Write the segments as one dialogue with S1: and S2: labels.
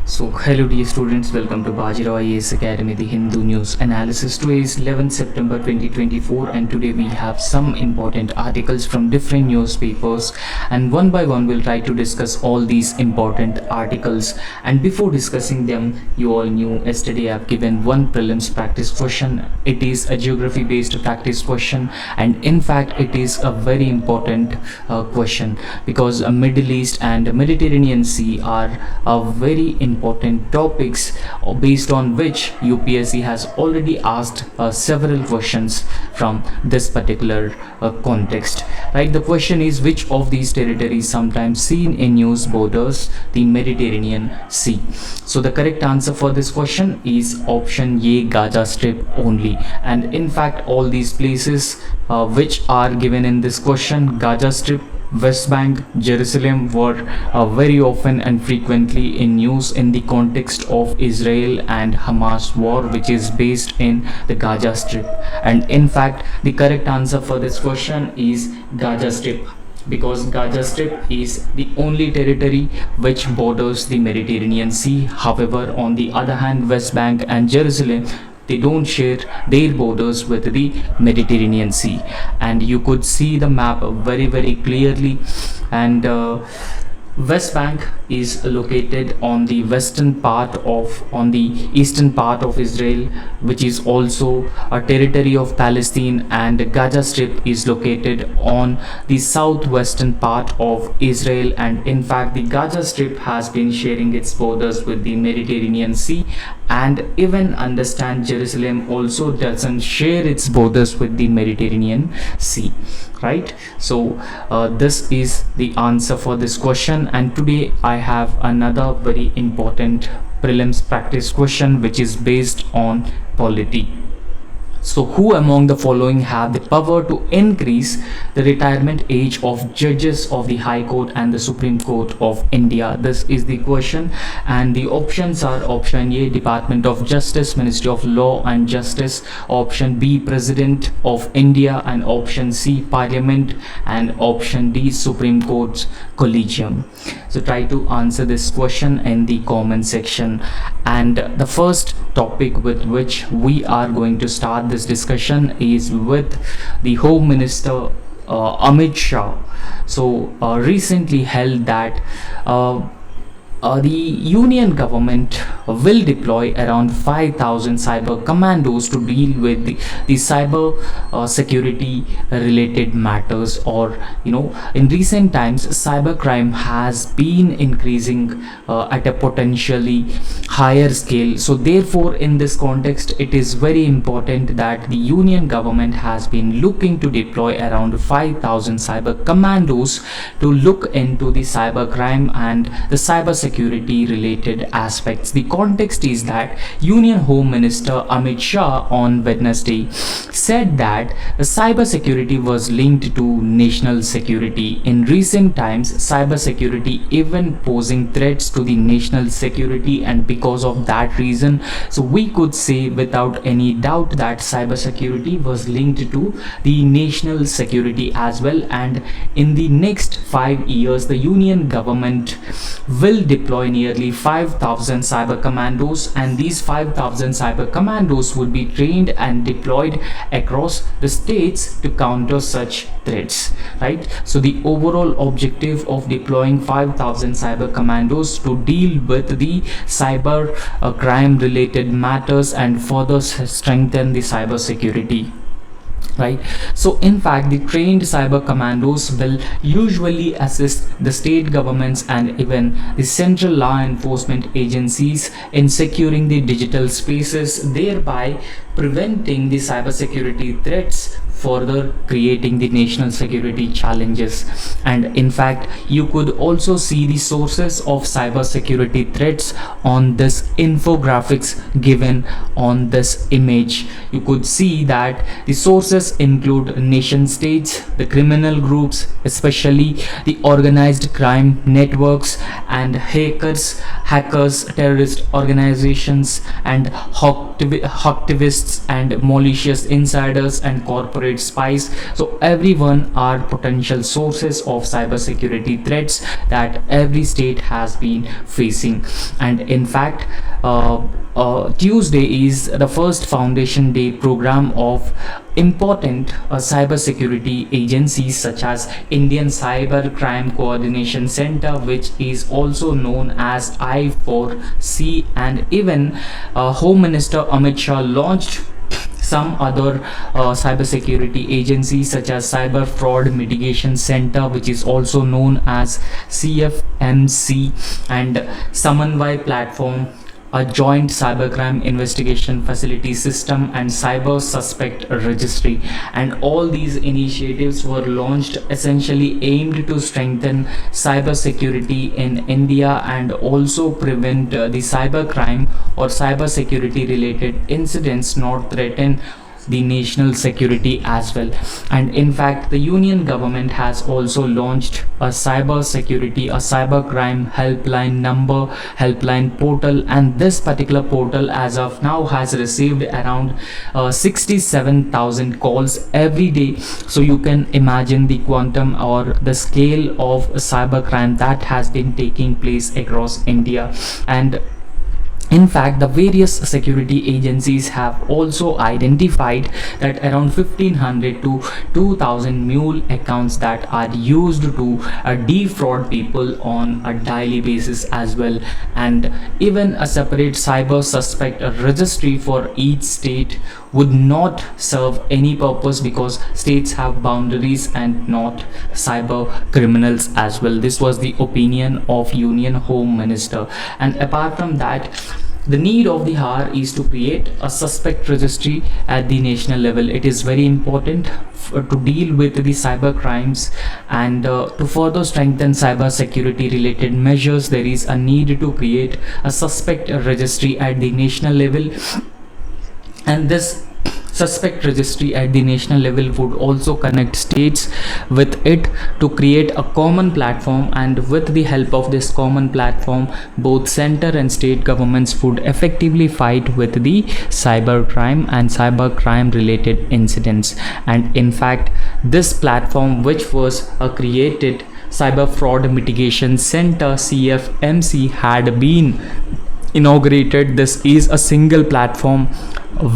S1: So, hello dear students, welcome to Bajirao IAS Academy, the Hindu News Analysis. Today is 11th September 2024 and today we have some important articles from different newspapers, and one by one we'll try to discuss all these important articles. And before discussing them, you all knew yesterday I've given one prelims practice question. It is a geography based practice question, and in fact it is a very important question because Middle East and Mediterranean Sea are a very important topics based on which UPSC has already asked several questions from this particular context. Right, the question is, which of these territories sometimes seen in news borders the Mediterranean Sea? So the correct answer for this question is option A, Gaza Strip only. And in fact all these places which are given in this question, Gaza Strip, West Bank, Jerusalem, were very often and frequently in news in the context of Israel and Hamas war, which is based in the Gaza Strip. And in fact the correct answer for this question is Gaza Strip, because Gaza Strip is the only territory which borders the Mediterranean Sea. However, on the other hand, West Bank and Jerusalem, they don't share their borders with the Mediterranean Sea. And you could see the map very clearly. And West Bank is located on the on the eastern part of Israel, which is also a territory of Palestine, and Gaza Strip is located on the southwestern part of Israel. And in fact the Gaza Strip has been sharing its borders with the Mediterranean Sea, and even understand Jerusalem also doesn't share its borders with the Mediterranean Sea. Right, so this is the answer for this question. And today I have another very important prelims practice question which is based on polity. So who among the following have the power to increase the retirement age of judges of the High Court and the Supreme Court of India? This is the question, and the options are option A, Department of Justice, Ministry of Law and Justice, option B, President of India, and option C, Parliament, and option D, Supreme Court's Collegium. So try to answer this question in the comment section. And the first topic with which we are going to start this discussion is with the Home Minister Amit Shah. So recently held that the union government will deploy around 5,000 cyber commandos to deal with the cyber security related matters. Or in recent times cybercrime has been increasing at a potentially higher scale. So therefore in this context it is very important that the union government has been looking to deploy around 5,000 cyber commandos to look into the cybercrime and the cyber security related aspects. The context is that Union Home Minister Amit Shah on Wednesday said that the cyber security was linked to national security. In recent times cyber security even posing threats to the national security, and because of that reason, so we could say without any doubt that cyber security was linked to the national security as well. And in the next 5 years the union government will deploy nearly 5,000 cyber commandos, and these 5,000 cyber commandos would be trained and deployed across the states to counter such threats. Right, so the overall objective of deploying 5,000 cyber commandos to deal with the cyber crime related matters and further strengthen the cyber security. Right, so in fact the trained cyber commandos will usually assist the state governments and even the central law enforcement agencies in securing the digital spaces, thereby preventing the cybersecurity threats, further creating the national security challenges. And in fact you could also see the sources of cybersecurity threats on this infographics given on this image. You could see that the sources include nation states, the criminal groups, especially the organized crime networks, and hackers, terrorist organizations, and hacktivists and malicious insiders and corporate corporate spies. So everyone are potential sources of cybersecurity threats that every state has been facing. And in fact, Tuesday is the first Foundation Day program of important cybersecurity agencies such as Indian Cyber Crime Coordination Center, which is also known as I4C, and even Home Minister Amit Shah launched some other cybersecurity agencies such as Cyber Fraud Mitigation Center, which is also known as CFMC, and Samanvay Platform, a joint cybercrime investigation facility system, and cyber suspect registry. And all these initiatives were launched essentially aimed to strengthen cybersecurity in India and also prevent the cybercrime or cybersecurity related incidents not threaten the national security as well. And in fact, the union government has also launched a cyber security, a cyber crime helpline portal, and this particular portal as of now has received around 67,000 calls every day. So you can imagine the quantum or the scale of cyber crime that has been taking place across India. And in fact, the various security agencies have also identified that around 1500 to 2000 mule accounts that are used to defraud people on a daily basis as well. And even a separate cyber suspect registry for each state would not serve any purpose because states have boundaries and not cyber criminals as well. This was the opinion of Union Home Minister. And apart from that, the need of the hour is to create a suspect registry at the national level. It is very important to deal with the cyber crimes, and to further strengthen cyber security related measures, there is a need to create a suspect registry at the national level. And this suspect registry at the national level would also connect states with it to create a common platform, and with the help of this common platform, both center and state governments would effectively fight with the cyber crime and cyber crime related incidents. And in fact, this platform, which was created, Cyber Fraud Mitigation Center CFMC, had been inaugurated. This is a single platform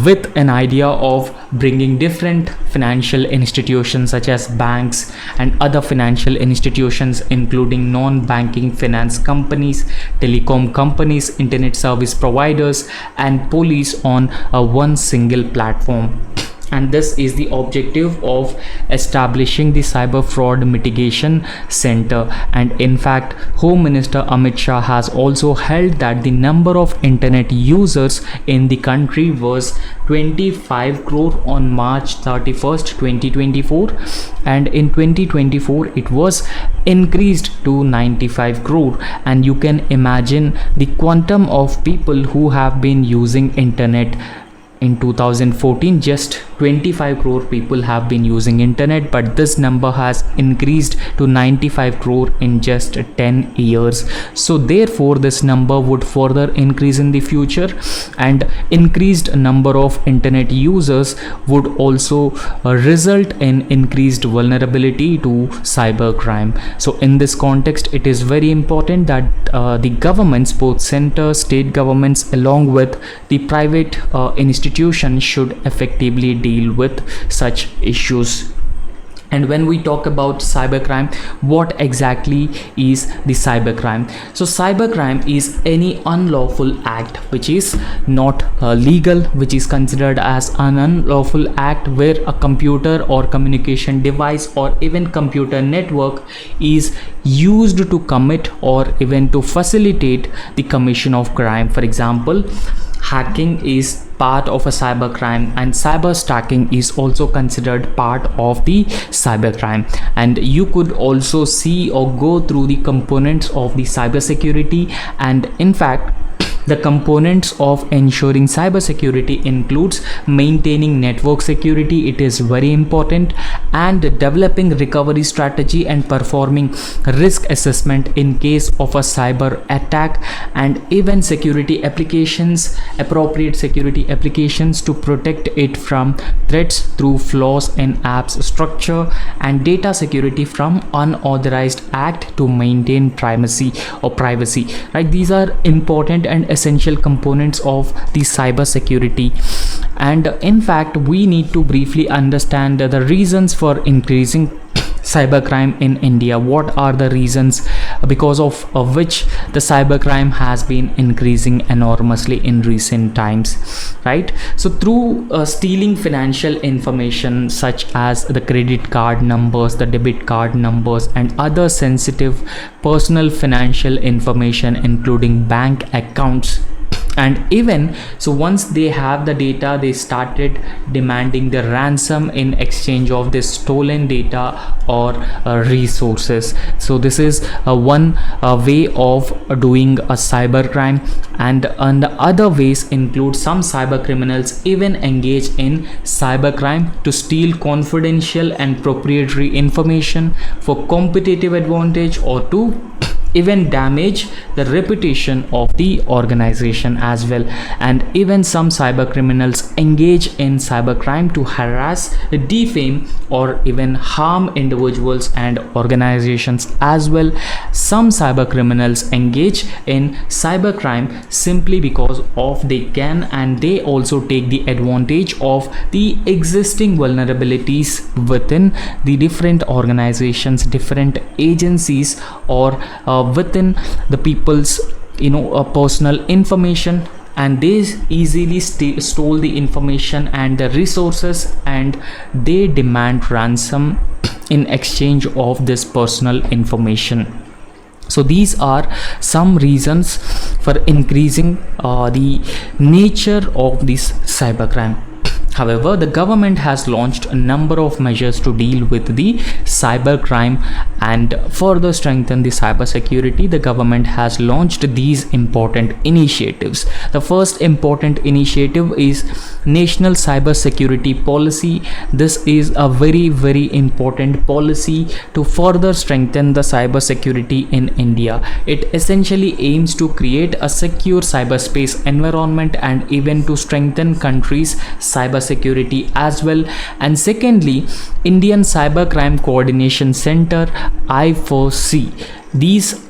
S1: with an idea of bringing different financial institutions such as banks and other financial institutions, including non-banking finance companies, telecom companies, internet service providers, and police on one single platform. And this is the objective of establishing the Cyber Fraud Mitigation Center. And in fact, Home Minister Amit Shah has also held that the number of internet users in the country was 25 crore on March 31st 2024, and in 2024 it was increased to 95 crore. And you can imagine the quantum of people who have been using internet. In 2014, just 25 crore people have been using internet, but this number has increased to 95 crore in just 10 years. So therefore, this number would further increase in the future, and increased number of internet users would also result in increased vulnerability to cybercrime. So in this context, it is very important that the governments, both center, state governments, along with the private institutions, should effectively deal with such issues. And when we talk about cybercrime, what exactly is the cybercrime? So cybercrime is any unlawful act which is not legal, which is considered as an unlawful act where a computer or communication device or even computer network is used to commit or even to facilitate the commission of crime. For example, hacking is part of a cybercrime, and cyber stacking is also considered part of the cybercrime. And you could also see or go through the components of the cybersecurity, and in fact, the components of ensuring cybersecurity includes maintaining network security. It is very important, and developing recovery strategy and performing risk assessment in case of a cyber attack, and even security applications, appropriate security applications to protect it from threats through flaws in apps structure, and data security from unauthorized act to maintain privacy, right? These are important and essential components of the cyber security. And in fact, we need to briefly understand the reasons for increasing cybercrime in India. What are the reasons because of which the cybercrime has been increasing enormously in recent times, right? So through stealing financial information such as the credit card numbers, the debit card numbers, and other sensitive personal financial information including bank accounts. And even so, once they have the data, they started demanding the ransom in exchange of this stolen data or resources. So this is one way of doing a cybercrime, and the other ways include some cyber criminals even engage in cybercrime to steal confidential and proprietary information for competitive advantage, or to even damage the reputation of the organization as well. And even some cyber criminals engage in cybercrime to harass, defame, or even harm individuals and organizations as well. Some cyber criminals engage in cybercrime simply because of they can, and they also take the advantage of the existing vulnerabilities within the different organizations, different agencies, or within the people's personal information, and they easily stole the information and the resources, and they demand ransom in exchange of this personal information. So these are some reasons for increasing the nature of this cybercrime. However, the government has launched a number of measures to deal with the cybercrime and further strengthen the cyber security. The government has launched these important initiatives. The first important initiative is National Cyber Security Policy. This is a very important policy to further strengthen the cyber security in India. It essentially aims to create a secure cyberspace environment and even to strengthen countries' cyber security as well. And secondly, Indian Cybercrime Coordination Center, I4C. These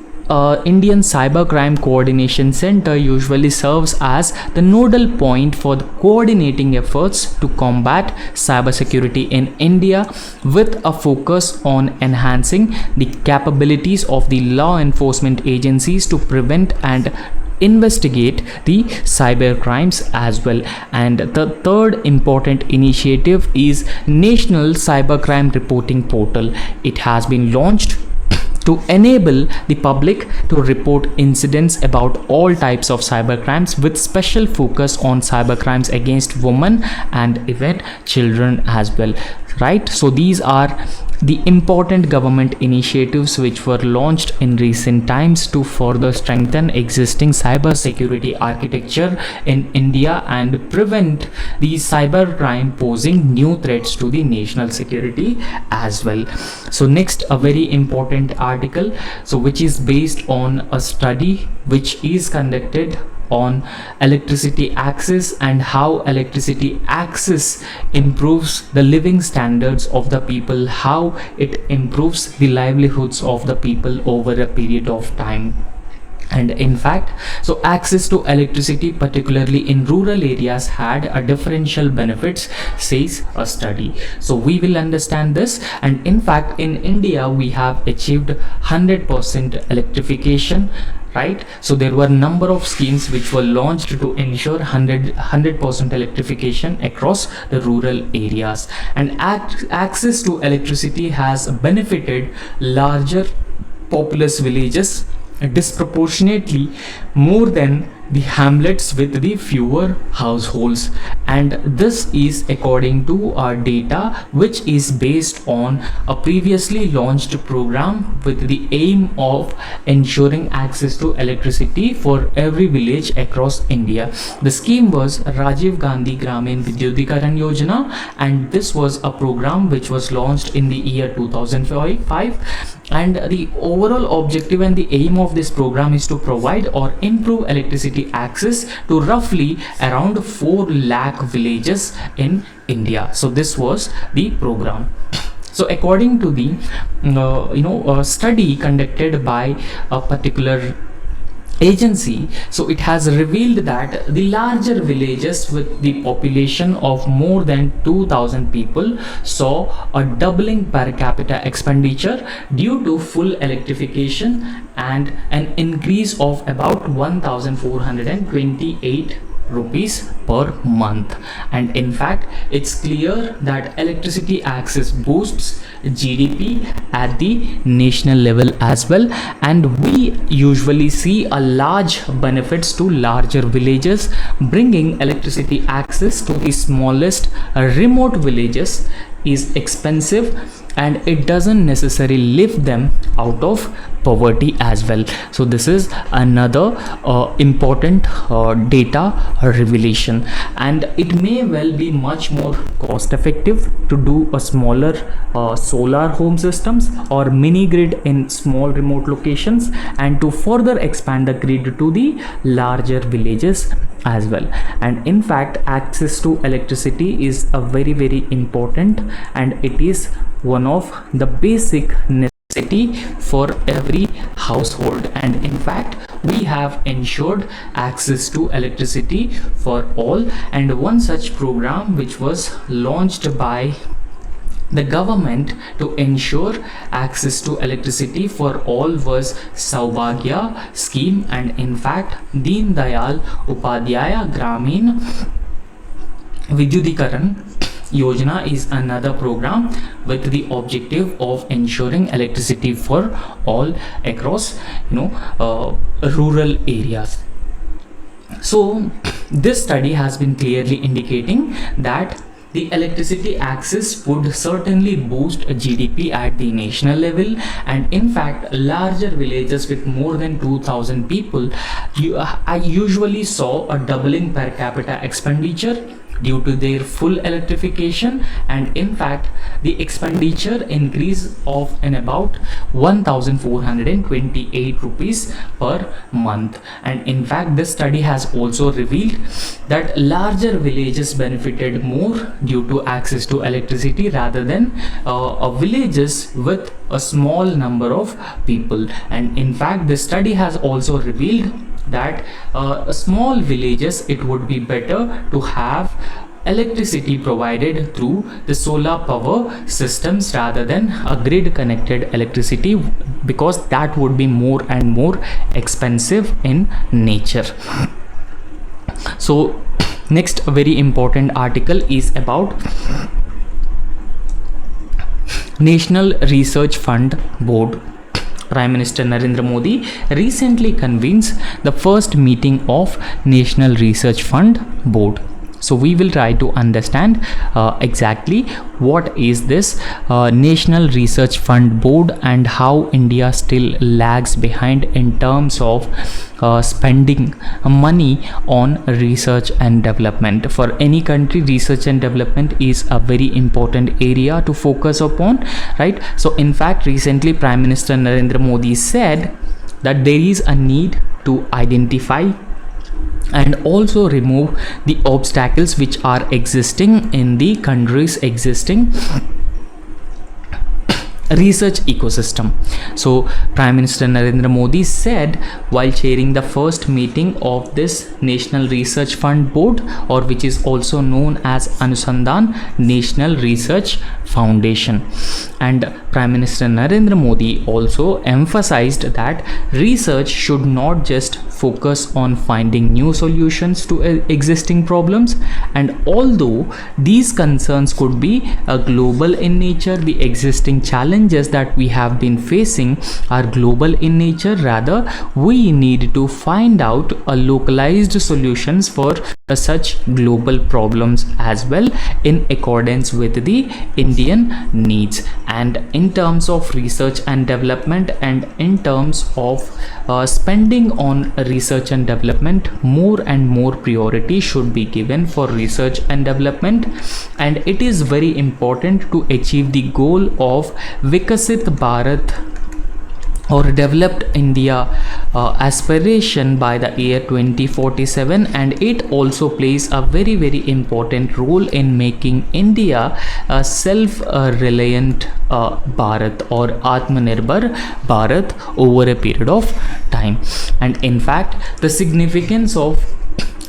S1: Indian Cybercrime Coordination Center usually serves as the nodal point for the coordinating efforts to combat cybersecurity in India, with a focus on enhancing the capabilities of the law enforcement agencies to prevent and investigate the cyber crimes as well. And the third important initiative is National Cybercrime Reporting Portal. It has been launched to enable the public to report incidents about all types of cybercrimes, with special focus on cybercrimes against women and even children as well, right? So these are the important government initiatives which were launched in recent times to further strengthen existing cyber security architecture in India and prevent the cybercrime posing new threats to the national security as well. So next, a very important article, so which is based on a study which is conducted on electricity access and how electricity access improves the living standards of the people, how it improves the livelihoods of the people over a period of time. And in fact, so access to electricity, particularly in rural areas, had a differential benefits, says a study. So we will understand this. And in fact, in India, we have achieved 100% electrification, right? So there were a number of schemes which were launched to ensure 100% electrification across the rural areas. And access to electricity has benefited larger populous villages disproportionately more than the hamlets with the fewer households, and this is according to our data which is based on a previously launched program with the aim of ensuring access to electricity for every village across India. The scheme was Rajiv Gandhi Gramin Vidyutikaran Yojana, and this was a program which was launched in the year 2005, and the overall objective and the aim of this program is to provide or improve electricity access to roughly around 4 lakh villages in India. So this was the program. So according to the study conducted by a particular agency, so it has revealed that the larger villages with the population of more than 2000 people saw a doubling per capita expenditure due to full electrification and an increase of about 1428 rupees per month. And in fact, it's clear that electricity access boosts GDP at the national level as well, and we usually see a large benefits to larger villages. Bringing electricity access to the smallest remote villages is expensive, and it doesn't necessarily lift them out of poverty as well. So this is another important data revelation, and it may well be much more cost effective to do a smaller solar home systems or mini grid in small remote locations, and to further expand the grid to the larger villages as well. And in fact, access to electricity is a very important, and it is one of the basic necessity for every household. And in fact, we have ensured access to electricity for all, and one such program which was launched by the government to ensure access to electricity for all was Saubhagya scheme. And in fact, Deen Dayal Upadhyaya Gramin Vidyutikaran Yojana is another program with the objective of ensuring electricity for all across rural areas. So this study has been clearly indicating that the electricity access would certainly boost GDP at the national level, and in fact, larger villages with more than 2000 people, I usually saw a doubling per capita expenditure due to their full electrification, and in fact the expenditure increase of in about 1428 rupees per month. And in fact, this study has also revealed that larger villages benefited more due to access to electricity rather than villages with a small number of people. And in fact, this study has also revealed that small villages, it would be better to have electricity provided through the solar power systems rather than a grid connected electricity, because that would be more and more expensive in nature. So next very important article is about National Research Fund Board. Prime Minister Narendra Modi recently convenes the first meeting of National Research Fund Board. So we will try to understand exactly what is this National Research Fund Board and how India still lags behind in terms of spending money on research and development. For any country, research and development is a very important area to focus upon, right? So in fact, recently Prime Minister Narendra Modi said that there is a need to identify and also remove the obstacles which are existing in the country's existing research ecosystem. So Prime Minister Narendra Modi said while chairing the first meeting of this National Research Fund Board, or which is also known as Anusandhan National Research Foundation. And Prime Minister Narendra Modi also emphasized that research should not just focus on finding new solutions to existing problems, and although these concerns could be global in nature, the existing challenges challenges that we have been facing are global in nature. Rather, we need to find out a localized solutions for such global problems as well, in accordance with the Indian needs. And in terms of research and development, and in terms of spending on research and development, more and more priority should be given for research and development. And it is very important to achieve the goal of Vikasit Bharat or developed India aspiration by the year 2047. And it also plays a very important role in making India a self-reliant Bharat or Atmanirbhar Bharat over a period of time. And in fact, the significance of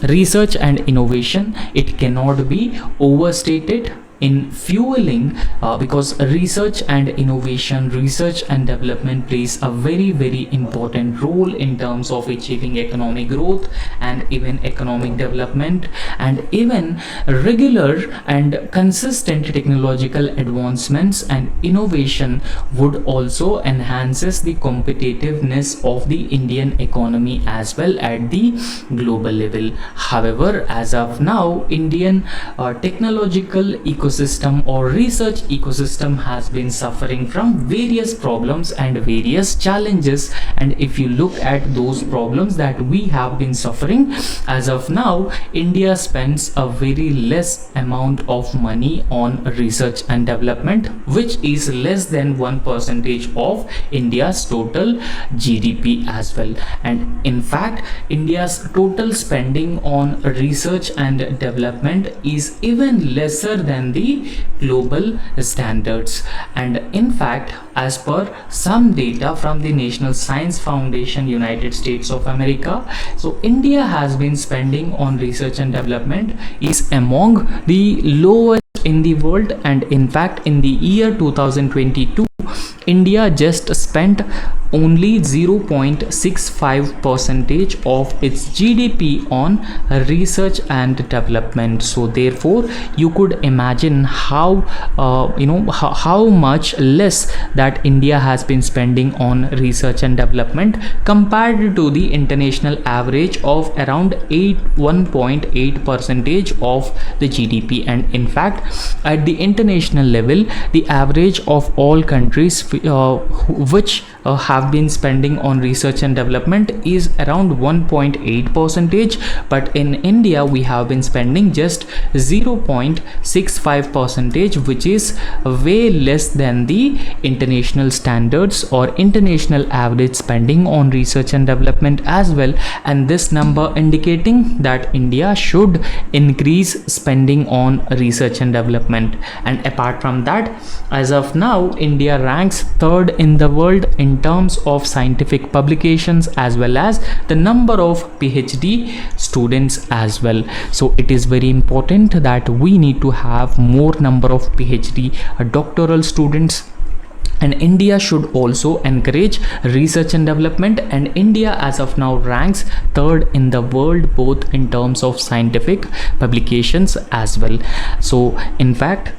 S1: research and innovation, it cannot be overstated in fueling, because research and innovation, research and development plays a very important role in terms of achieving economic growth and even economic development, and even regular and consistent technological advancements and innovation would also enhances the competitiveness of the Indian economy as well at the global level. However, as of now, Indian technological ecosystem or research ecosystem has been suffering from various problems and various challenges. And if you look at those problems that we have been suffering, as of now, India spends a very less amount of money on research and development, which is less than 1% of India's total GDP as well. And in fact, India's total spending on research and development is even lesser than the global standards. And in fact, as per some data from the National Science Foundation, United States of America, so India has been spending on research and development is among the lowest in the world. And in fact, in the year 2022, India just spent only 0.65% of its GDP on research and development. So therefore, you could imagine how how much less that India has been spending on research and development compared to the international average of around 1.8% of the GDP. And in fact, at the international level, the average of all countries which have been spending on research and development is around 1.8%, but in India we have been spending just 0.65%, which is way less than the international standards or international average spending on research and development as well. And this number indicating that India should increase spending on research and development. And apart from that, as of now, India ranks third in the world in terms of scientific publications as well as the number of PhD students as well. So it is very important that we need to have more number of PhD doctoral students, and India should also encourage research and development. And India as of now ranks third in the world both in terms of scientific publications as well. So in fact,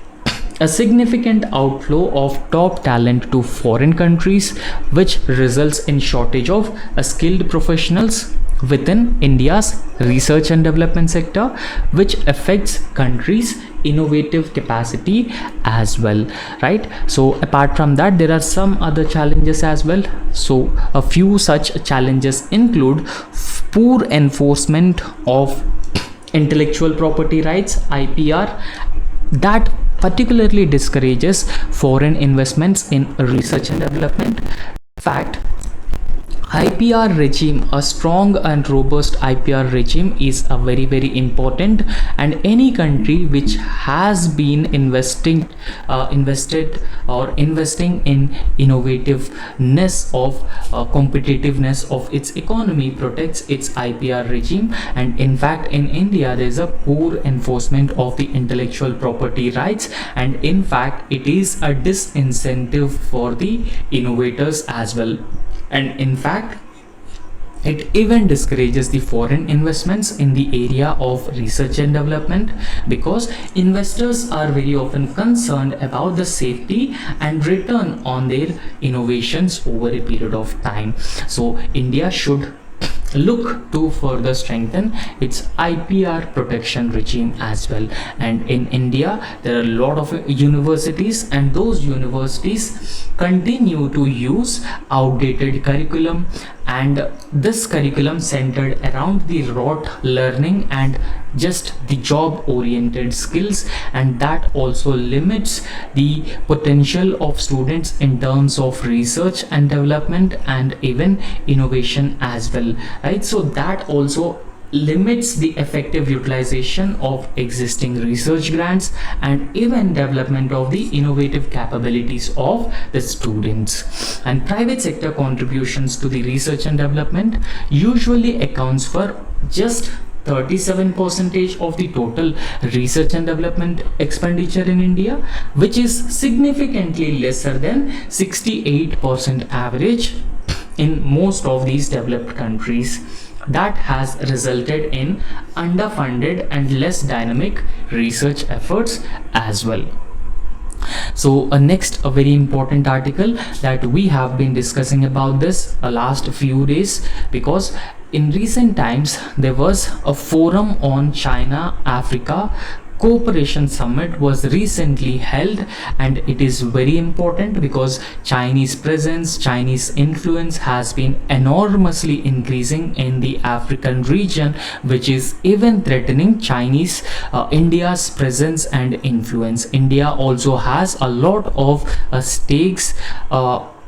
S1: a significant outflow of top talent to foreign countries, which results in shortage of skilled professionals within India's research and development sector, which affects countries' innovative capacity as well, right? So apart from that, there are some other challenges as well. So a few such challenges include poor enforcement of intellectual property rights, IPR, that particularly discourages foreign investments in research and development. In fact, IPR regime, a strong and robust IPR regime is a very important, and any country which has been investing in innovativeness of competitiveness of its economy protects its IPR regime. And in fact, in India there is a poor enforcement of the intellectual property rights, and in fact it is a disincentive for the innovators as well. And in fact, It even discourages the foreign investments in the area of research and development, because investors are very often concerned about the safety and return on their innovations over a period of time. So India should look to further strengthen its IPR protection regime as well. And in India, there are a lot of universities, and those universities continue to use outdated curriculum, and this curriculum centered around the rote learning and just the job oriented skills, and that also limits the potential of students in terms of research and development and even innovation as well, right? So that also limits the effective utilization of existing research grants and even development of the innovative capabilities of the students. And private sector contributions to the research and development usually accounts for just 37% of the total research and development expenditure in India, which is significantly lesser than 68% average in most of these developed countries. That has resulted in underfunded and less dynamic research efforts as well. So next, a very important article that we have been discussing about this last few days, because in recent times there was a forum on China Africa Cooperation Summit was recently held, and it is very important because Chinese presence, Chinese influence has been enormously increasing in the African region, which is even threatening Chinese India's presence and influence. India also has a lot of stakes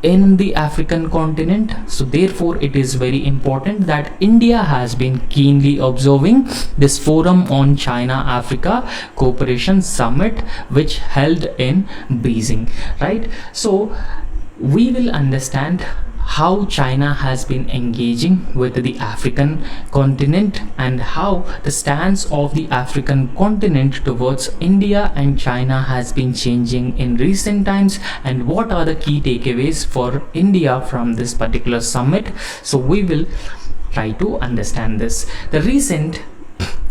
S1: in the African continent, so therefore it is very important that India has been keenly observing this forum on China Africa Cooperation Summit which held in Beijing, right? So we will understand how China has been engaging with the African continent and how the stance of the African continent towards India and China has been changing in recent times, and what are the key takeaways for India from this particular summit. So we will try to understand this. The recent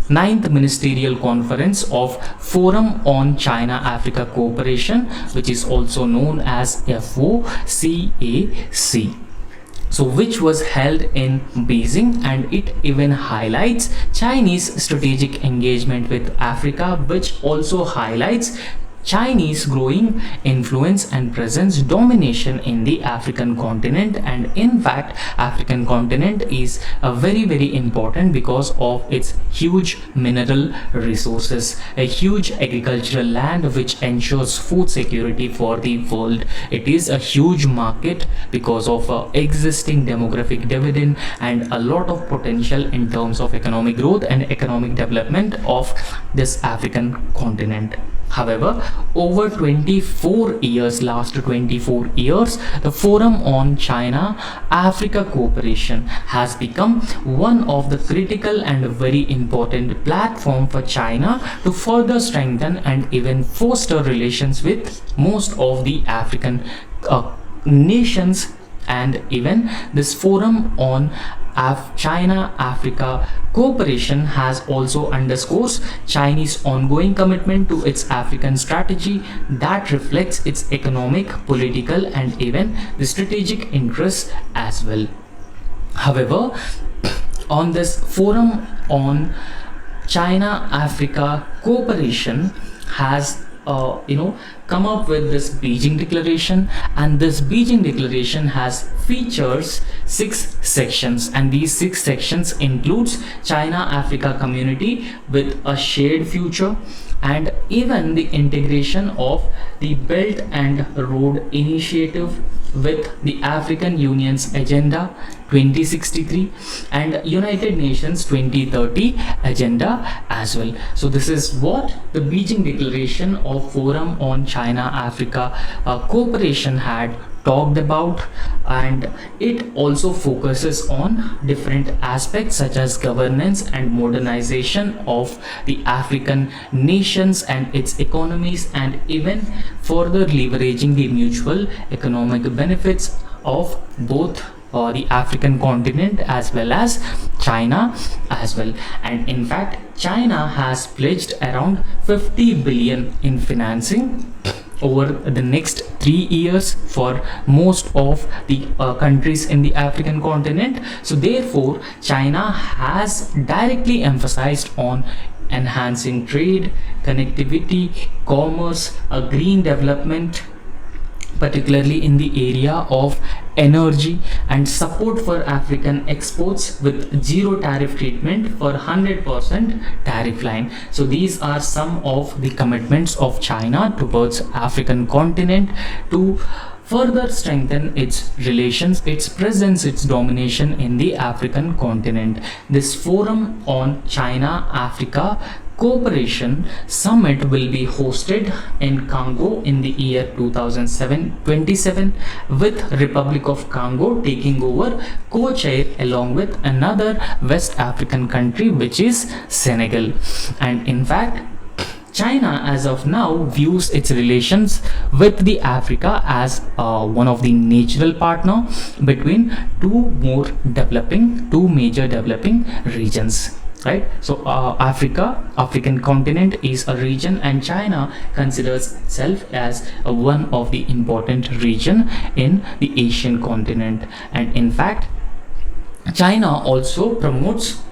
S1: 9th Ministerial Conference of Forum on China-Africa Cooperation, which is also known as FOCAC, so which was held in Beijing, and it even highlights Chinese strategic engagement with Africa, which also highlights Chinese growing influence and presence, domination in the African continent. And in fact, African continent is very important because of its huge mineral resources, a huge agricultural land which ensures food security for the world. It is a huge market because of existing demographic dividend and a lot of potential in terms of economic growth and economic development of this African continent. However, over 24 years, last 24 years, the Forum on China-Africa Cooperation has become one of the critical and very important platform for China to further strengthen and even foster relations with most of the African nations. And even this Forum on China-Africa Cooperation has also underscores Chinese ongoing commitment to its African strategy that reflects its economic, political, and even the strategic interests as well. However, on this Forum on China-Africa Cooperation has come up with this Beijing Declaration, and this Beijing Declaration has features 6 sections, and these 6 sections includes China-Africa community with a shared future, and even the integration of the Belt and Road Initiative with the African Union's Agenda 2063 and United Nations 2030 agenda as well. So this is what the Beijing Declaration of Forum on China-Africa Cooperation had talked about, and it also focuses on different aspects such as governance and modernization of the African nations and its economies, and even further leveraging the mutual economic benefits of both the African continent as well as China as well. And in fact, China has pledged around 50 billion in financing over the next 3 years for most of the countries in the African continent. So therefore, China has directly emphasized on enhancing trade, connectivity, commerce, green development, particularly in the area of energy, and support for African exports with zero tariff treatment for 100% tariff line. So these are some of the commitments of China towards African continent to further strengthen its relations, its presence, its domination in the African continent. This forum on China Africa Cooperation Summit will be hosted in Congo in the year 2027, with Republic of Congo taking over co-chair along with another West African country, which is Senegal. And in fact, China as of now views its relations with the Africa as one of the natural partner between two major developing regions. Right, so African continent is a region, and China considers itself as one of the important region in the Asian continent. And in fact, China also promotes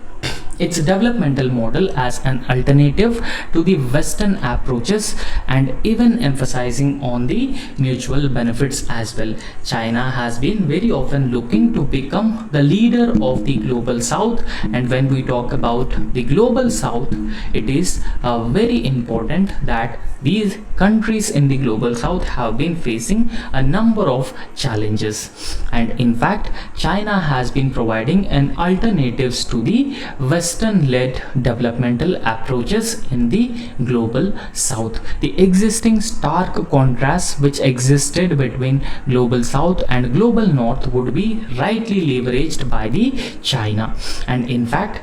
S1: its developmental model as an alternative to the Western approaches, and even emphasizing on the mutual benefits as well. China has been very often looking to become the leader of the global south, and when we talk about the global south, it is very important that these countries in the global south have been facing a number of challenges, and in fact, China has been providing an alternatives to the Western-led developmental approaches in the global south. The existing stark contrast which existed between global south and global north would be rightly leveraged by the China. And in fact,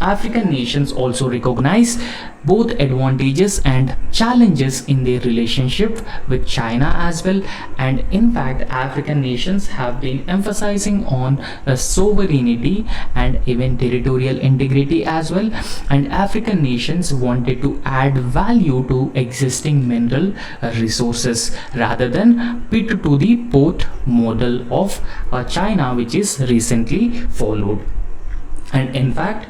S1: African nations also recognize both advantages and challenges in their relationship with China as well. And in fact, African nations have been emphasizing on sovereignty and even territorial integrity as well. And African nations wanted to add value to existing mineral resources rather than pit to the port model of China, which is recently followed. And in fact,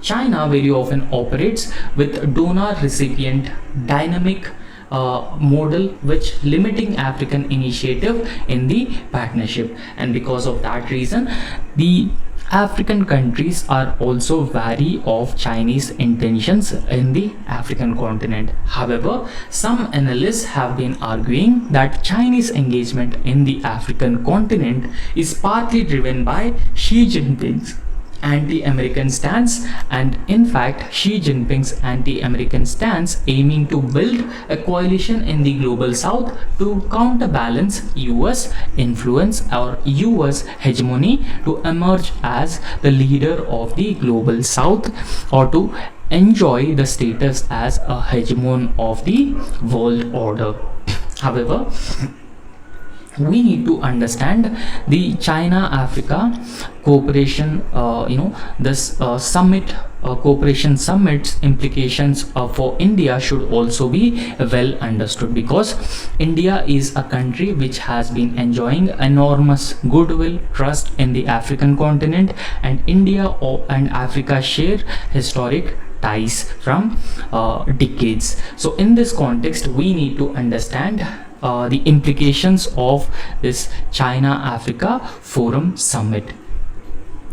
S1: China very often operates with donor-recipient dynamic model, which limiting African initiative in the partnership. And because of that reason, the African countries are also wary of Chinese intentions in the African continent. However, some analysts have been arguing that Chinese engagement in the African continent is partly driven by Xi Jinping's anti-American stance, and in fact Xi Jinping's anti-American stance aiming to build a coalition in the global south to counterbalance US influence or US hegemony to emerge as the leader of the global south, or to enjoy the status as a hegemon of the world order. However, we need to understand the China Africa cooperation, this summit, cooperation summits implications for India should also be well understood, because India is a country which has been enjoying enormous goodwill, trust in the African continent, and India and Africa share historic ties from decades. So in this context, we need to understand the implications of this China Africa Forum Summit.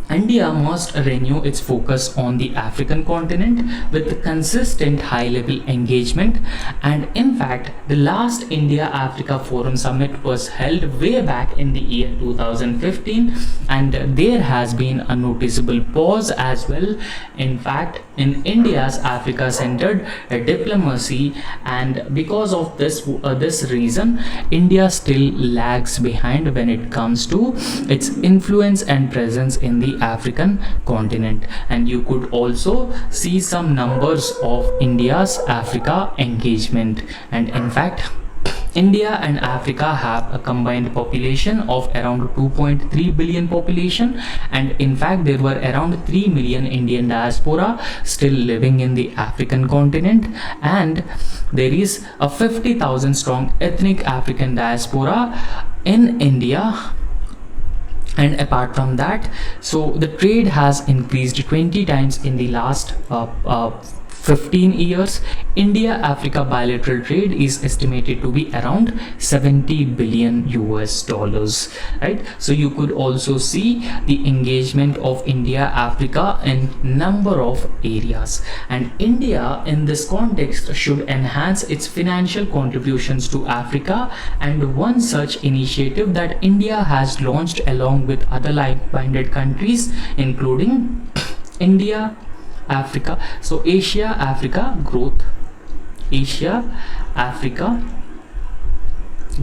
S1: India must renew its focus on the African continent with consistent high-level engagement, and in fact, the last India-Africa Forum Summit was held way back in the year 2015, and there has been a noticeable pause as well. In fact, in India's Africa-centered diplomacy, and because of this reason, India still lags behind when it comes to its influence and presence in the African continent. And you could also see some numbers of India's Africa engagement, and in fact India and Africa have a combined population of around 2.3 billion population, and in fact there were around 3 million Indian diaspora still living in the African continent, and there is a 50,000 strong ethnic African diaspora in India. And apart from that, so the trade has increased 20 times in the last 15 years. India Africa bilateral trade is estimated to be around 70 billion US dollars, right? So you could also see the engagement of India Africa in number of areas, and India in this context should enhance its financial contributions to Africa. And one such initiative that India has launched along with other like-minded countries, including India Africa, so Asia Africa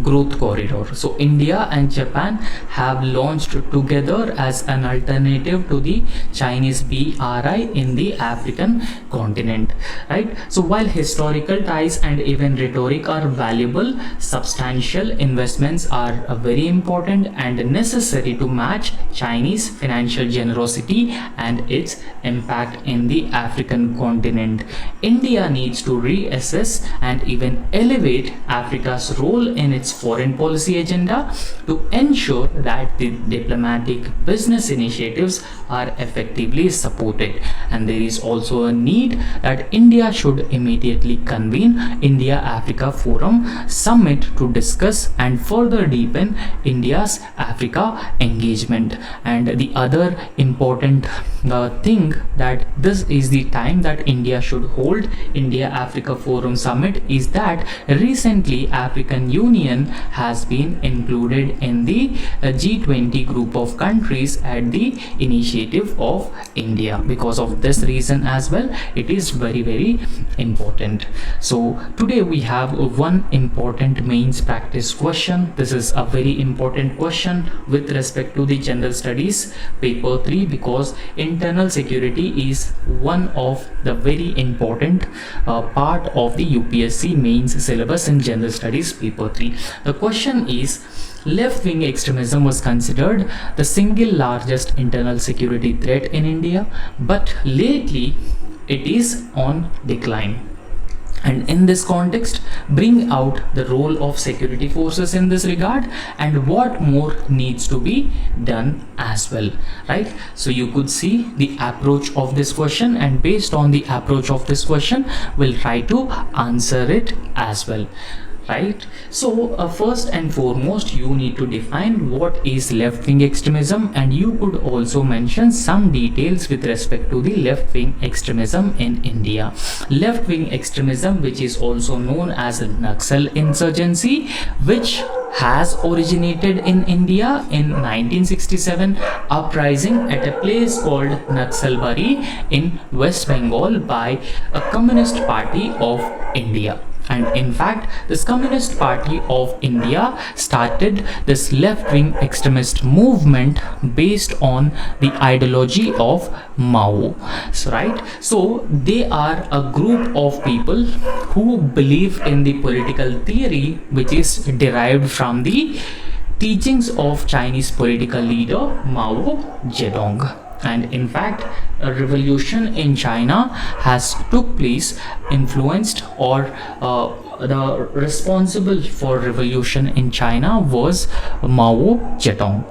S1: growth corridor. So India and Japan have launched together as an alternative to the Chinese BRI in the African continent, right? So while historical ties and even rhetoric are valuable, substantial investments are very important and necessary to match Chinese financial generosity and its impact in the African continent. India needs to reassess and even elevate Africa's role in its foreign policy agenda to ensure that the diplomatic business initiatives are effectively supported. And there is also a need that India should immediately convene India Africa Forum Summit to discuss and further deepen India's Africa engagement. And the other important thing that this is the time that India should hold India Africa Forum Summit is that recently African Union has been included in the G20 group of countries at the initiative of India. Because of this reason as well, it is very important. So today we have one important mains practice question. This is a very important question with respect to the general studies paper 3, because internal security is one of the very important part of the UPSC mains syllabus in general studies paper 3. The question is, left-wing extremism was considered the single largest internal security threat in India, but lately it is on decline. And in this context, bring out the role of security forces in this regard and what more needs to be done as well, right? So you could see the approach of this question, and based on the approach of this question, we'll try to answer it as well, right? So first and foremost, you need to define what is left-wing extremism, and you could also mention some details with respect to the left-wing extremism in India. Left-wing extremism, which is also known as Naxal insurgency, which has originated in India in 1967 uprising at a place called Naxalbari in West Bengal by a Communist Party of India. And in fact, this Communist Party of India started this left-wing extremist movement based on the ideology of Mao. So, right? So they are a group of people who believe in the political theory which is derived from the teachings of Chinese political leader Mao Zedong. And in fact, a revolution in China has took place influenced, or the responsible for revolution in China was Mao Zedong.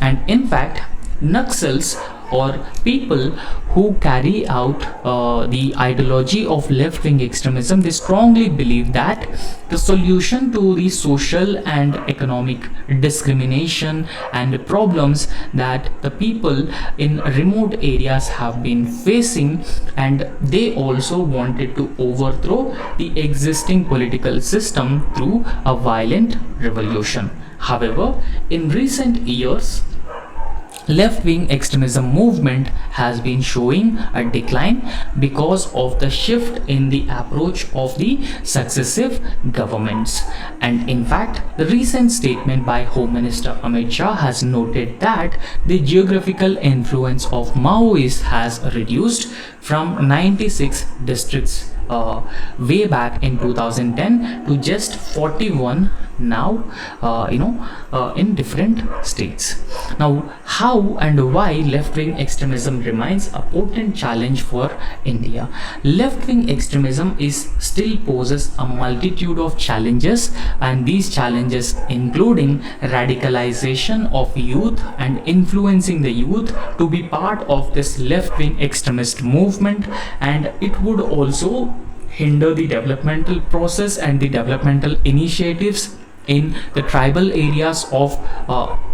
S1: And in fact, Naxals, or people who carry out the ideology of left-wing extremism, they strongly believe that the solution to the social and economic discrimination and problems that the people in remote areas have been facing, and they also wanted to overthrow the existing political system through a violent revolution. However, in recent years, left-wing extremism movement has been showing a decline because of the shift in the approach of the successive governments. And in fact, the recent statement by Home Minister Amit Shah has noted that the geographical influence of Maoists has reduced from 96 districts way back in 2010 to just 41 now, in different states. Now, how and why left-wing extremism remains a potent challenge for India? Left-wing extremism is still poses a multitude of challenges, and these challenges including radicalization of youth and influencing the youth to be part of this left-wing extremist movement, and it would also hinder the developmental process and the developmental initiatives in the tribal areas of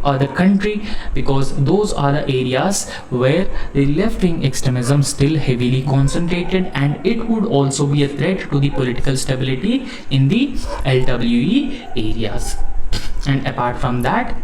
S1: the country, because those are the areas where the left-wing extremism still heavily concentrated, and it would also be a threat to the political stability in the LWE areas. And apart from that,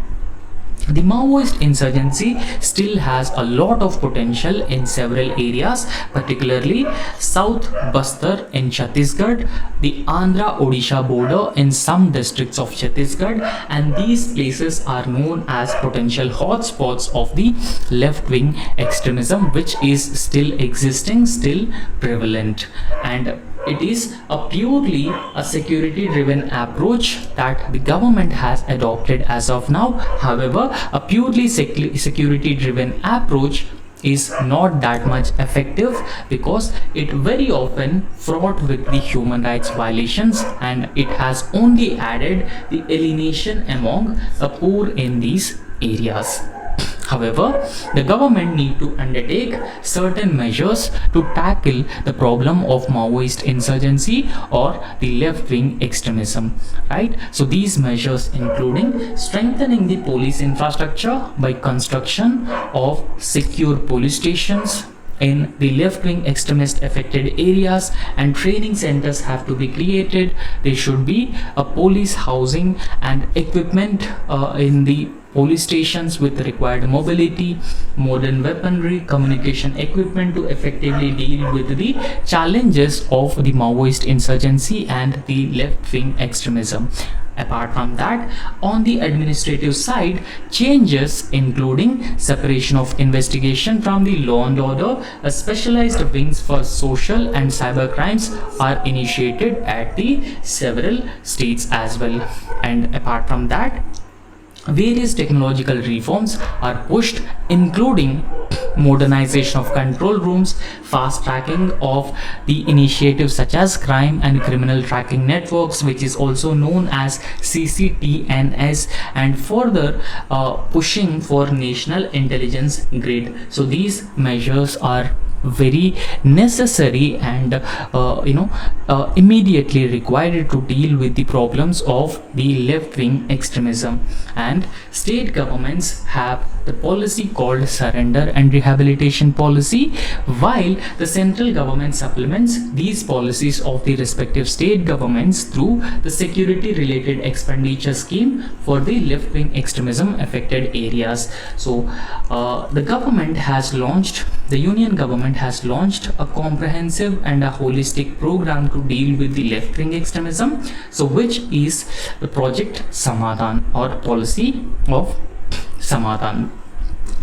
S1: the Maoist insurgency still has a lot of potential in several areas, particularly South Bastar in Chhattisgarh, the Andhra-Odisha border in some districts of Chhattisgarh, and these places are known as potential hotspots of the left-wing extremism, which is still existing, still prevalent. And it is a purely a security driven approach that the government has adopted as of now. However, a purely security driven approach is not that much effective, because it very often fraught with the human rights violations, and it has only added the alienation among the poor in these areas. However, the government need to undertake certain measures to tackle the problem of Maoist insurgency or the left-wing extremism, right? So these measures including strengthening the police infrastructure by construction of secure police stations in the left-wing extremist affected areas, and training centers have to be created. There should be a police housing and equipment in the police stations with required mobility, modern weaponry, communication equipment to effectively deal with the challenges of the Maoist insurgency and the left-wing extremism. Apart from that, on the administrative side, changes including separation of investigation from the law and order, a specialized wings for social and cyber crimes are initiated at the several states as well. And apart from that, various technological reforms are pushed, including modernization of control rooms, fast tracking of the initiatives such as crime and criminal tracking networks, which is also known as CCTNS, and further pushing for national intelligence grid. So these measures are very necessary and immediately required to deal with the problems of the left-wing extremism. And state governments have the policy called surrender and rehabilitation policy, while the central government supplements these policies of the respective state governments through the security related expenditure scheme for the left-wing extremism affected areas. So the union government has launched a comprehensive and a holistic program to deal with the left-wing extremism, so which is the project Samadhan or policy of Samadhan,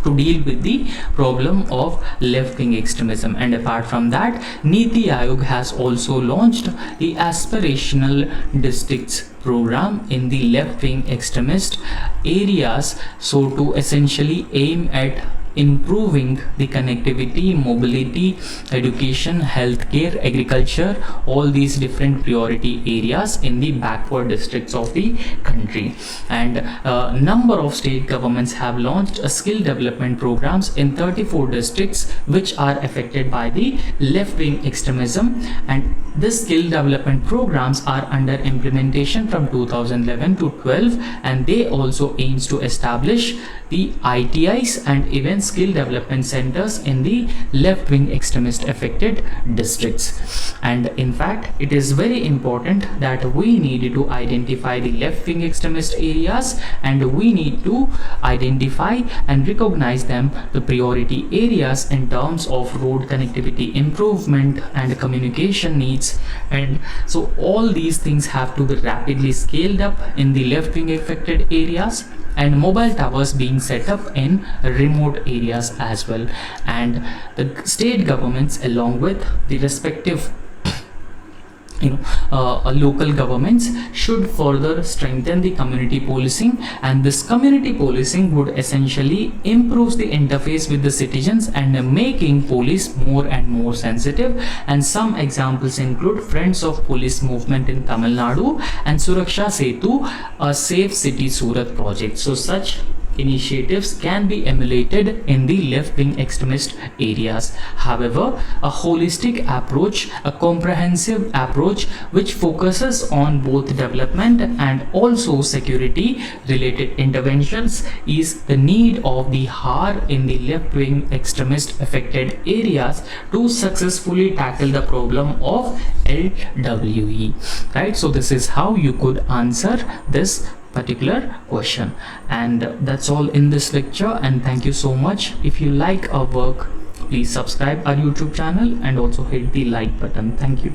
S1: to deal with the problem of left-wing extremism. And apart from that, Niti Aayog has also launched the aspirational districts program in the left-wing extremist areas, so to essentially aim at improving the connectivity, mobility, education, healthcare, agriculture, all these different priority areas in the backward districts of the country. And a number of state governments have launched skill development programs in 34 districts which are affected by the left-wing extremism, and these skill development programs are under implementation from 2011 to 12, and they also aims to establish the ITIs and even skill development centers in the left-wing extremist affected districts. And in fact, it is very important that we need to identify the left-wing extremist areas, and we need to identify and recognize them the priority areas in terms of road connectivity improvement and communication needs. And so all these things have to be rapidly scaled up in the left-wing affected areas, and mobile towers being set up in remote areas as well. And the state governments, along with the respective local governments should further strengthen the community policing, and this community policing would essentially improve the interface with the citizens and making police more and more sensitive. And some examples include Friends of Police movement in Tamil Nadu and Suraksha Setu, a Safe City Surat project. So such initiatives can be emulated in the left-wing extremist areas. However, a holistic approach, a comprehensive approach which focuses on both development and also security related interventions is the need of the hour in the left-wing extremist affected areas to successfully tackle the problem of LWE. Right, so this is how you could answer this particular question, and that's all in this lecture. And thank you so much. If you like our work, please subscribe our YouTube channel and also hit the like button. Thank you.